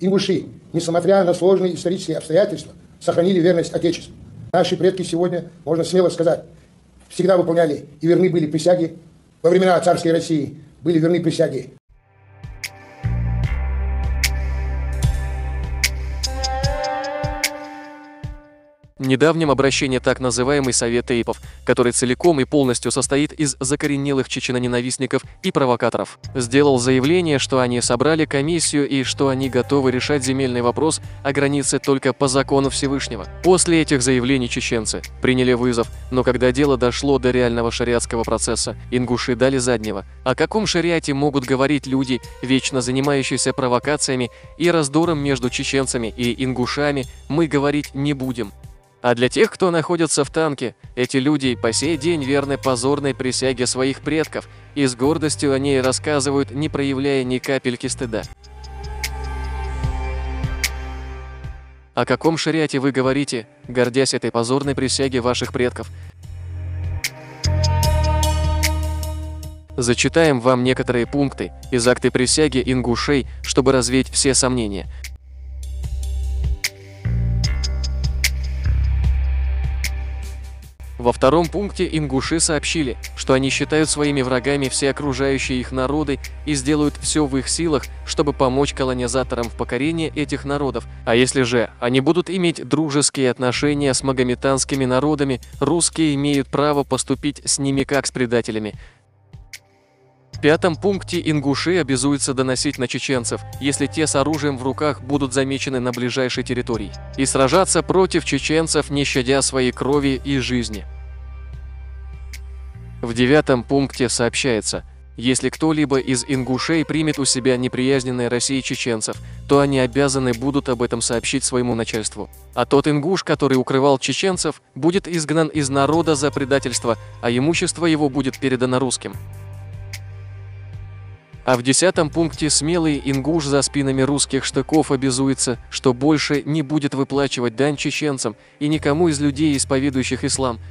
Ингуши, несмотря на сложные исторические обстоятельства, сохранили верность Отечеству. Наши предки сегодня, можно смело сказать, всегда выполняли и верны были присяге. Во времена царской России были верны присяге. Недавнем обращении так называемый Совет Тейпов, который целиком и полностью состоит из закоренелых чеченоненавистников и провокаторов, сделал заявление, что они собрали комиссию и что они готовы решать земельный вопрос о границе только по закону Всевышнего. После этих заявлений чеченцы приняли вызов, но когда дело дошло до реального шариатского процесса, ингуши дали заднего. О каком шариате могут говорить люди, вечно занимающиеся провокациями и раздором между чеченцами и ингушами, мы говорить не будем. А для тех, кто находится в танке, эти люди по сей день верны позорной присяге своих предков и с гордостью о ней рассказывают, не проявляя ни капельки стыда. О каком шариате вы говорите, гордясь этой позорной присяге ваших предков? Зачитаем вам некоторые пункты из акта присяги ингушей, чтобы развеять все сомнения. Во втором пункте ингуши сообщили, что они считают своими врагами все окружающие их народы и сделают все в их силах, чтобы помочь колонизаторам в покорении этих народов. А если же они будут иметь дружеские отношения с магометанскими народами, русские имеют право поступить с ними как с предателями. В пятом пункте ингуши обязуются доносить на чеченцев, если те с оружием в руках будут замечены на ближайшей территории, и сражаться против чеченцев, не щадя своей крови и жизни. В девятом пункте сообщается, если кто-либо из ингушей примет у себя неприязненные России чеченцев, то они обязаны будут об этом сообщить своему начальству. А тот ингуш, который укрывал чеченцев, будет изгнан из народа за предательство, а имущество его будет передано русским. А в 10 пункте смелый ингуш за спинами русских штыков обязуется, что больше не будет выплачивать дань чеченцам и никому из людей, исповедующих ислам.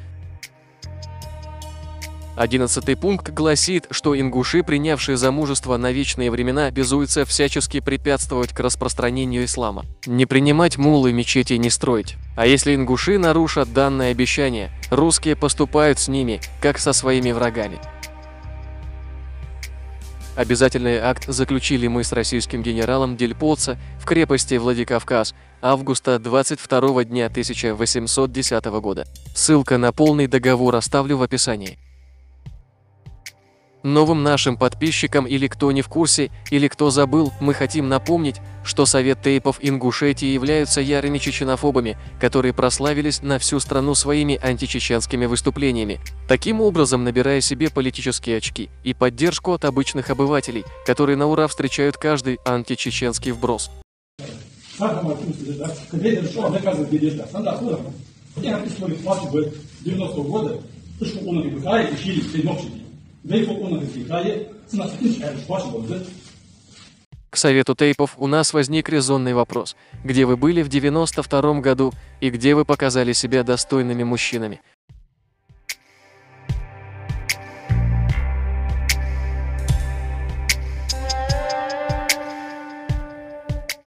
11 пункт гласит, что ингуши, принявшие замужество на вечные времена, обязуются всячески препятствовать к распространению ислама, не принимать муллы, мечети не строить. А если ингуши нарушат данное обещание, русские поступают с ними, как со своими врагами. Обязательный акт заключили мы с российским генералом Дельпоца в крепости Владикавказ августа 22 дня 1810 года. Ссылка на полный договор оставлю в описании. Новым нашим подписчикам или кто не в курсе, или кто забыл, мы хотим напомнить, что Совет Тейпов Ингушетии являются ярыми чеченофобами, которые прославились на всю страну своими античеченскими выступлениями, таким образом набирая себе политические очки и поддержку от обычных обывателей, которые на ура встречают каждый античеченский вброс. К Совету Тейпов у нас возник резонный вопрос: где вы были в 92 году и где вы показали себя достойными мужчинами?